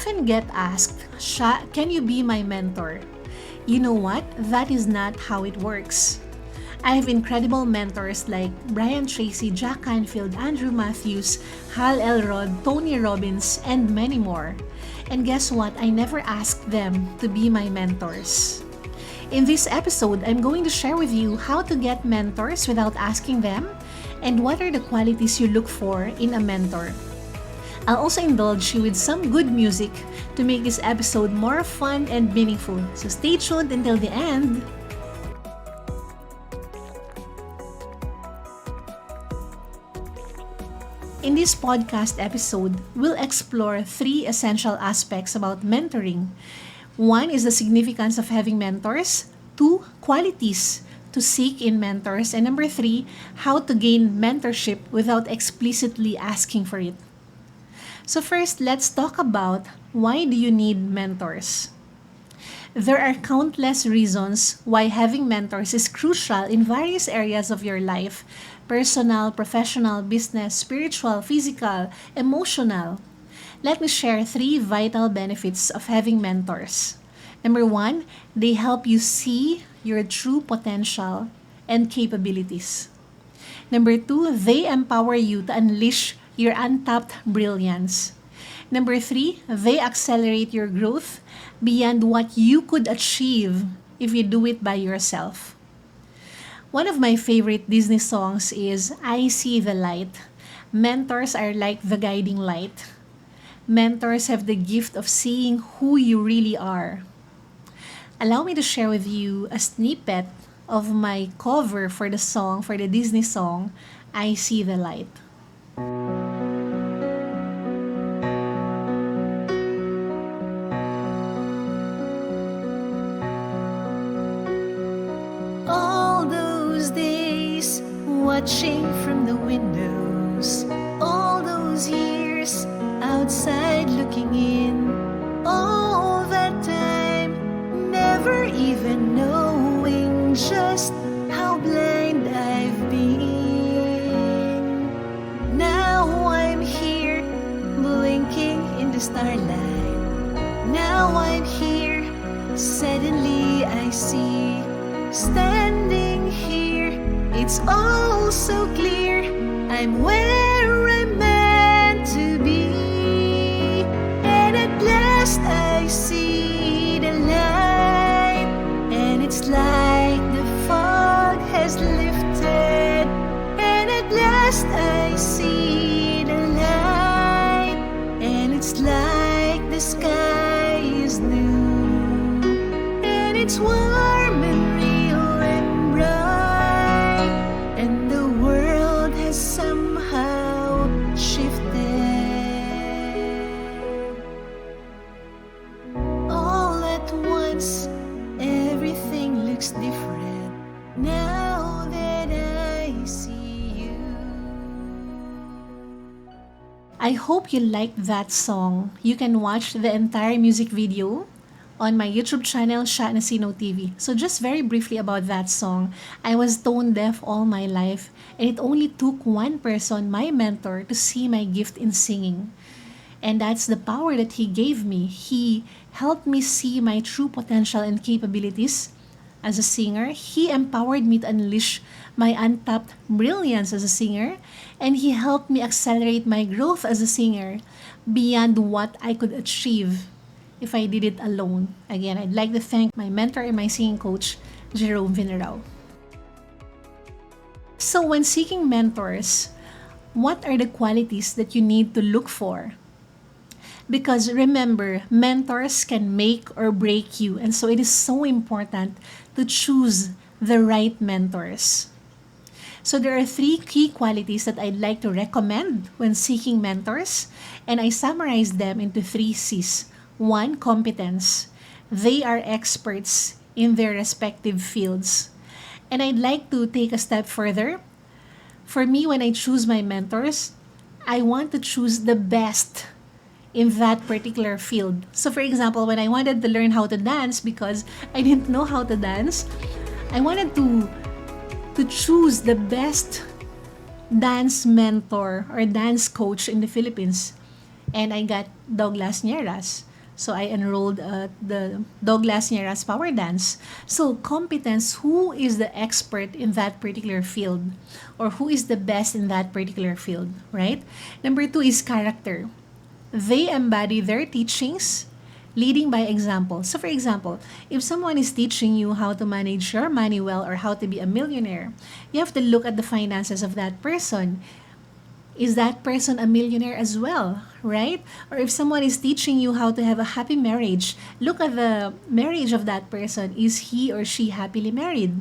Often get asked, Sha, can you be my mentor? You know what? That is not how it works. I have incredible mentors like Tracy, Canfield, Andrew Matthews, Elrod, Tony Robbins, and many more. And guess what? I never asked them to be my mentors. In this episode, I'm going to share with you how to get mentors without asking them and what are the qualities you look for in a mentor. I'll also indulge you with some good music to make this episode more fun and meaningful. So stay tuned until the end. In this podcast episode, we'll explore 3 essential aspects about mentoring. 1 is the significance of having mentors. 2, qualities to seek in mentors. And number 3, how to gain mentorship without explicitly asking for it. So first, let's talk about why do you need mentors? There are countless reasons why having mentors is crucial in various areas of your life: personal, professional, business, spiritual, physical, emotional. Let me share 3 vital benefits of having mentors. Number 1, they help you see your true potential and capabilities. Number 2, they empower you to unleash your untapped brilliance. Number 3, they accelerate your growth beyond what you could achieve if you do it by yourself. One of my favorite Disney songs is I See the Light. Mentors are like the guiding light. Mentors have the gift of seeing who you really are. Allow me to share with you a snippet of my cover for the Disney song, I See the Light. All those days watching from the windows, all those years outside looking in, all that time never even knowing just how blind I've been. Now I'm here blinking in the starlight. Now I'm here, suddenly I see. Standing here, it's all so clear. I'm where I'm meant to be. And at last I see the light. And it's like the fog has lifted. And at last I see the light. And it's like the sky is new. And it's warm and real and bright. And the world has somehow shifted. All at once, everything looks different now that I see you. I hope you liked that song. You can watch the entire music video on my YouTube channel, Sha Nacino TV. So just very briefly about that song, I was tone deaf all my life, and it only took one person, my mentor, to see my gift in singing. And that's the power that he gave me. He helped me see my true potential and capabilities as a singer. He empowered me to unleash my untapped brilliance as a singer. And he helped me accelerate my growth as a singer beyond what I could achieve if I did it alone. Again, I'd like to thank my mentor and my singing coach, Jerome Vinarao. So when seeking mentors, what are the qualities that you need to look for? Because remember, mentors can make or break you. And so it is so important to choose the right mentors. So there are 3 key qualities that I'd like to recommend when seeking mentors. And I summarized them into 3 C's. 1, competence. They are experts in their respective fields. And I'd like to take a step further. For me, when I choose my mentors, I want to choose the best in that particular field. So for example, when I wanted to learn how to dance because I didn't know how to dance, I wanted to choose the best dance mentor or dance coach in the Philippines. And I got Nierras. So I enrolled at the Douglas Nierras Power Dance. So competence, who is the expert in that particular field? Or who is the best in that particular field, right? Number 2 is character. They embody their teachings, leading by example. So for example, if someone is teaching you how to manage your money well or how to be a millionaire, you have to look at the finances of that person. Is that person a millionaire as well, right? Or if someone is teaching you how to have a happy marriage, look at the marriage of that person. Is he or she happily married?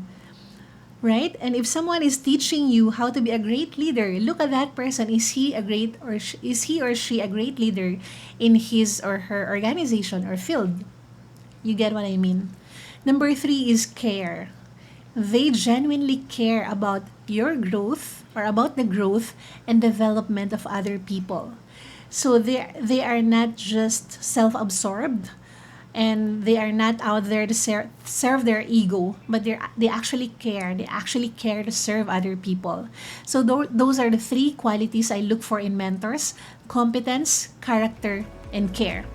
Right? And if someone is teaching you how to be a great leader, look at that person. Is he is he or she a great leader in his or her organization or field? You get what I mean? Number 3 is care. They genuinely care about your growth or about the growth and development of other people. So they are not just self-absorbed, and they are not out there to serve their ego, but they actually care. They actually care to serve other people. So those are the 3 qualities I look for in mentors: competence, character, and care.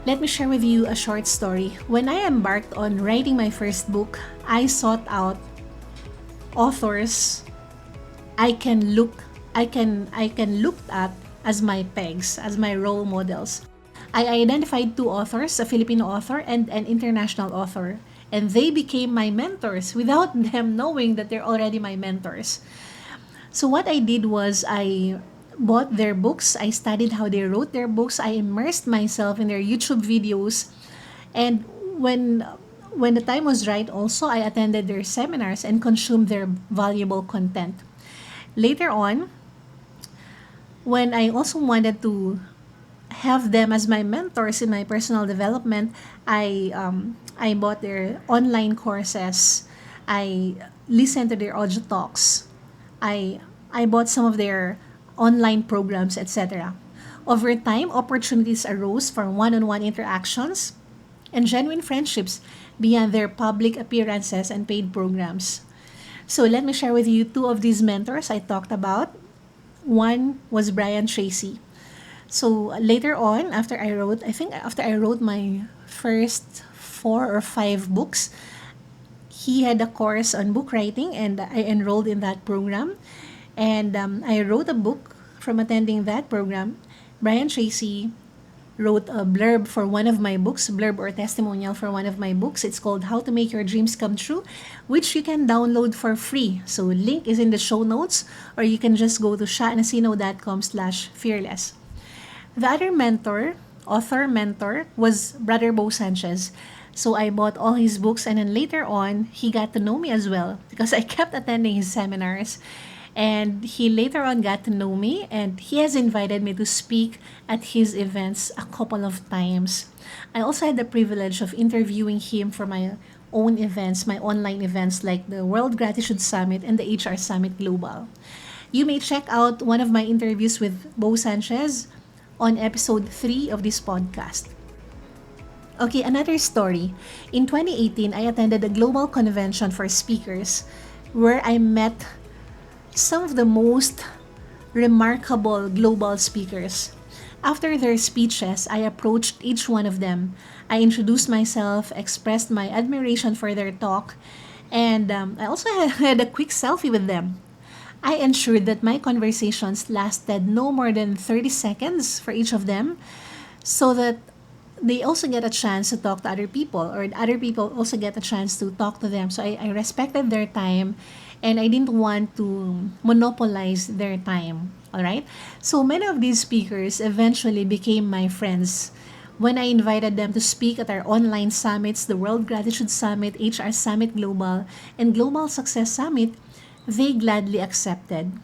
Let me share with you a short story. When I embarked on writing my first book, I sought out authors I can look at as my pegs, as my role models. I identified 2 authors, a Filipino author and an international author, and they became my mentors without them knowing that they're already my mentors. So what I did was I bought their books, I studied how they wrote their books, I immersed myself in their YouTube videos, and when the time was right also, I attended their seminars and consumed their valuable content. Later on, when I also wanted to have them as my mentors in my personal development, I bought their online courses. I listened to their audio talks. I bought some of their online programs, etc. Over time, opportunities arose for one-on-one interactions and genuine friendships beyond their public appearances and paid programs. So let me share with you 2 of these mentors I talked about. One was Tracy. So later on, after I wrote my first 4 or 5 books, he had a course on book writing, and I enrolled in that program. And I wrote a book from attending that program. Tracy wrote a blurb for one of my books, blurb or testimonial for one of my books. It's called How to Make Your Dreams Come True, which you can download for free. So link is in the show notes, or you can just go to shanacino.com/fearless. The other author mentor, was Brother Bo Sanchez. So I bought all his books, and then later on, he got to know me as well because I kept attending his seminars. And he later on got to know me, and he has invited me to speak at his events a couple of times. I also had the privilege of interviewing him for my own events, my online events like the World Gratitude Summit and the HR Summit Global. You may check out one of my interviews with Bo Sanchez on episode 3 of this podcast. Okay, another story. In 2018, I attended a global convention for speakers where I met some of the most remarkable global speakers. After their speeches, I approached each one of them. I introduced myself, expressed my admiration for their talk, and I also had a quick selfie with them. I ensured that my conversations lasted no more than 30 seconds for each of them, so that they also get a chance to talk to other people, or other people also get a chance to talk to them. So I respected their time, and I didn't want to monopolize their time. All right? So many of these speakers eventually became my friends. When I invited them to speak at our online summits, the World Gratitude Summit, HR Summit Global, and Global Success Summit, they gladly accepted.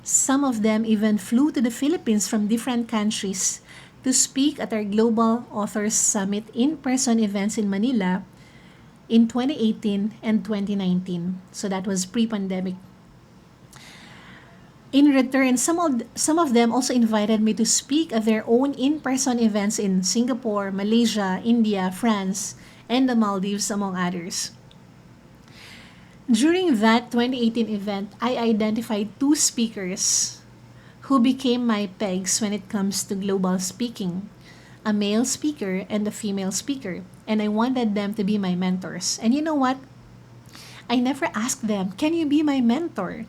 Some of them even flew to the Philippines from different countries to speak at our Global Authors Summit in-person events in Manila in 2018 and 2019. So that was pre-pandemic. In return, some of them also invited me to speak at their own in-person events in Singapore, Malaysia, India, France, and the Maldives, among others. During that 2018 event, I identified 2 speakers who became my pegs when it comes to global speaking. a male speaker and a female speaker. And I wanted them to be my mentors. And you know what? I never asked them, can you be my mentor?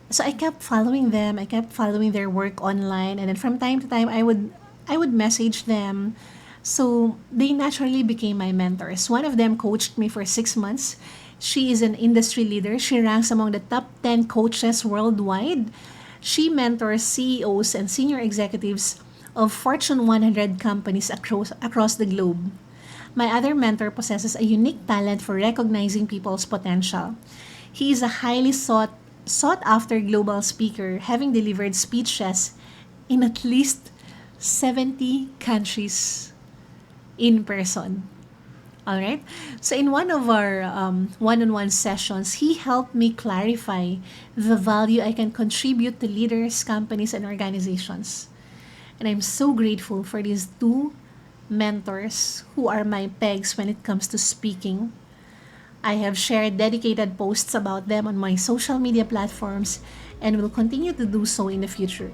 So I kept following them. I kept following their work online. And then from time to time, I would message them. So they naturally became my mentors. One of them coached me for 6 months. She is an industry leader. She ranks among the top 10 coaches worldwide. She mentors CEOs and senior executives of Fortune 100 companies across the globe. My other mentor possesses a unique talent for recognizing people's potential. He is a highly sought after global speaker, having delivered speeches in at least 70 countries in person. All right. So in one of our one-on-one sessions, he helped me clarify the value I can contribute to leaders, companies, and organizations. And I'm so grateful for these two mentors who are my pegs when it comes to speaking. I have shared dedicated posts about them on my social media platforms and will continue to do so in the future.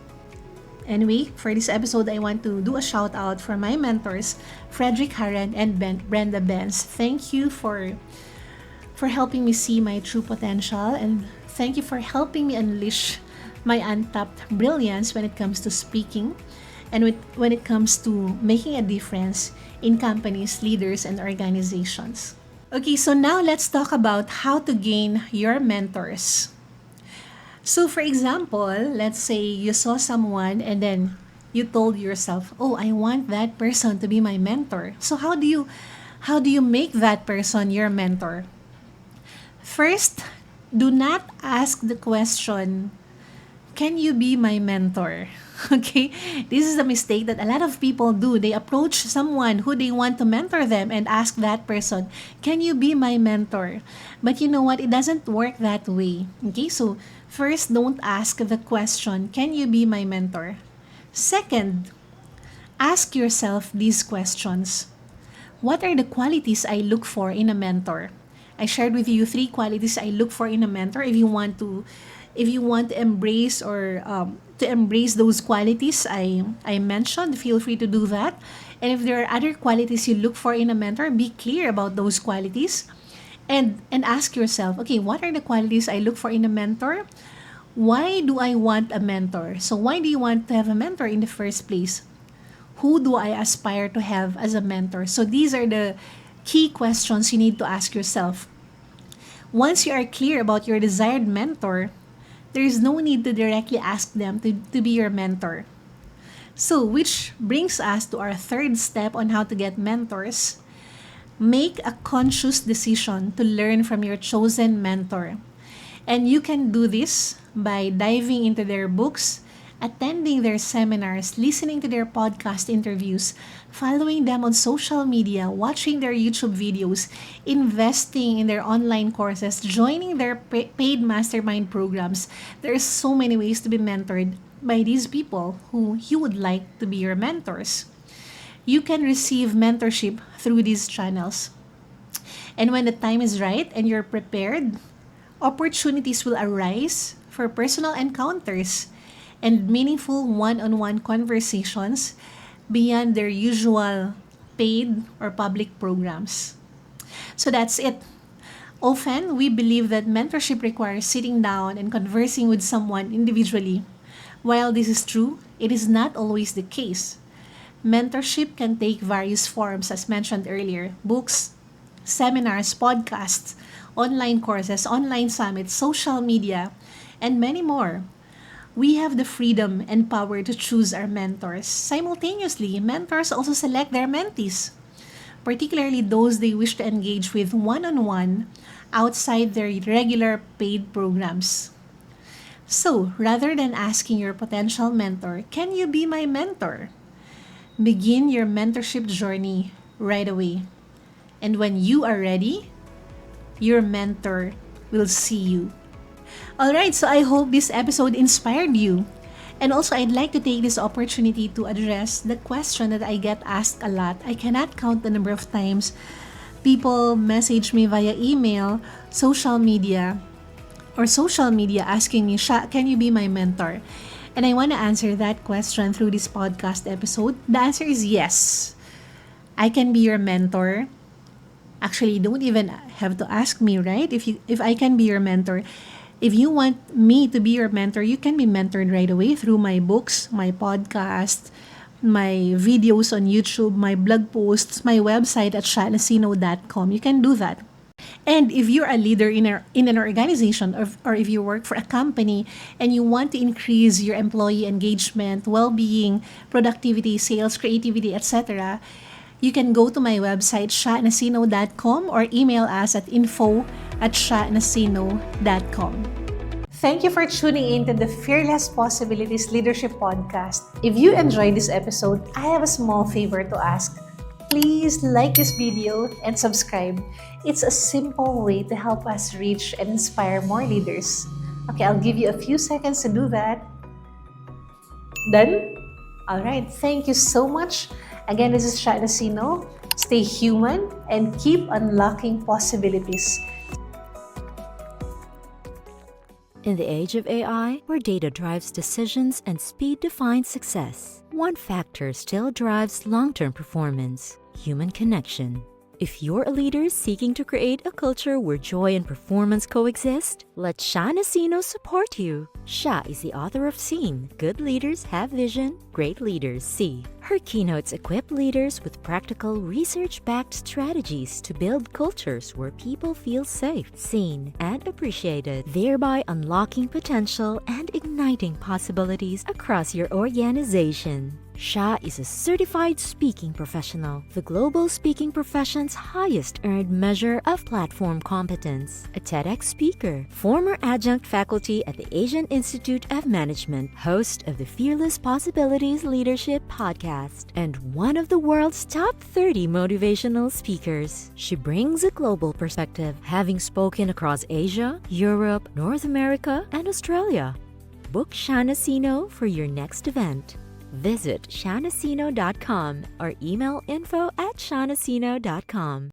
Anyway, for this episode, I want to do a shout out for my mentors, Fredrik, Haren, and Brenda, Bence. Thank you for helping me see my true potential, and thank you for helping me unleash my untapped brilliance when it comes to speaking and when it comes to making a difference in companies, leaders, and organizations. Okay, so now let's talk about how to gain your mentors. So for example, let's say you saw someone and then you told yourself, "Oh, I want that person to be my mentor." So how do you make that person your mentor? First, do not ask the question, "Can you be my mentor?" Okay? This is a mistake that a lot of people do. They approach someone who they want to mentor them and ask that person, "Can you be my mentor?" But you know what? It doesn't work that way. Okay? So, first, don't ask the question, "Can you be my mentor?" Second, ask yourself these questions. What are the qualities I look for in a mentor? I shared with you 3 qualities I look for in a mentor. If you want to embrace or to embrace those qualities I mentioned, feel free to do that. And if there are other qualities you look for in a mentor, be clear about those qualities and ask yourself, okay, what are the qualities I look for in a mentor? Why do I want a mentor? So why do you want to have a mentor in the first place? Who do I aspire to have as a mentor? So these are the key questions you need to ask yourself. Once you are clear about your desired mentor, there is no need to directly ask them to be your mentor. So, which brings us to our third step on how to get mentors. Make a conscious decision to learn from your chosen mentor. And you can do this by diving into their books, attending their seminars, listening to their podcast interviews, following them on social media, watching their YouTube videos, investing in their online courses, joining their paid mastermind programs. There are so many ways to be mentored by these people who you would like to be your mentors. You can receive mentorship through these channels. And when the time is right and you're prepared, opportunities will arise for personal encounters and meaningful one-on-one conversations beyond their usual paid or public programs. So that's it. Often, we believe that mentorship requires sitting down and conversing with someone individually. While this is true, it is not always the case. Mentorship can take various forms, as mentioned earlier: books, seminars, podcasts, online courses, online summits, social media, and many more. We have the freedom and power to choose our mentors. Simultaneously, mentors also select their mentees, particularly those they wish to engage with one-on-one outside their regular paid programs. So, rather than asking your potential mentor, "Can you be my mentor?" begin your mentorship journey right away. And when you are ready, your mentor will see you. Alright, so I hope this episode inspired you. And also, I'd like to take this opportunity to address the question that I get asked a lot. I cannot count the number of times people message me via email, social media asking me, "Sha, can you be my mentor?" And I want to answer that question through this podcast episode. The answer is yes. I can be your mentor. Actually, you don't even have to ask me, right? If I can be your mentor, if you want me to be your mentor, you can be mentored right away through my books, my podcast, my videos on YouTube, my blog posts, my website at shanacino.com. You can do that. And if you're a leader in an organization, or if you work for a company and you want to increase your employee engagement, well-being, productivity, sales, creativity, etc., you can go to my website, shanacino.com, or email us at info@shanacino.com. Thank you for tuning in to the Fearless Possibilities Leadership Podcast. If you enjoyed this episode, I have a small favor to ask. Please like this video and subscribe. It's a simple way to help us reach and inspire more leaders. Okay, I'll give you a few seconds to do that. Done? Alright, thank you so much. Again, this is Sha Nacino. Stay human and keep unlocking possibilities. In the age of AI, where data drives decisions and speed defines success, one factor still drives long-term performance: human connection. If you're a leader seeking to create a culture where joy and performance coexist, let Sha Nacino support you. Sha is the author of Seen, Good Leaders Have Vision, Great Leaders See. Her keynotes equip leaders with practical, research-backed strategies to build cultures where people feel safe, seen, and appreciated, thereby unlocking potential and igniting possibilities across your organization. Sha is a certified speaking professional, the global speaking profession's highest earned measure of platform competence, a TEDx speaker, former adjunct faculty at the Asian Institute of Management, host of the Fearless Possibilities Leadership Podcast, and one of the world's top 30 motivational speakers. She brings a global perspective, having spoken across Asia, Europe, North America, and Australia. Book Sha Nacino for your next event. Visit shanacino.com or email info@shanacino.com.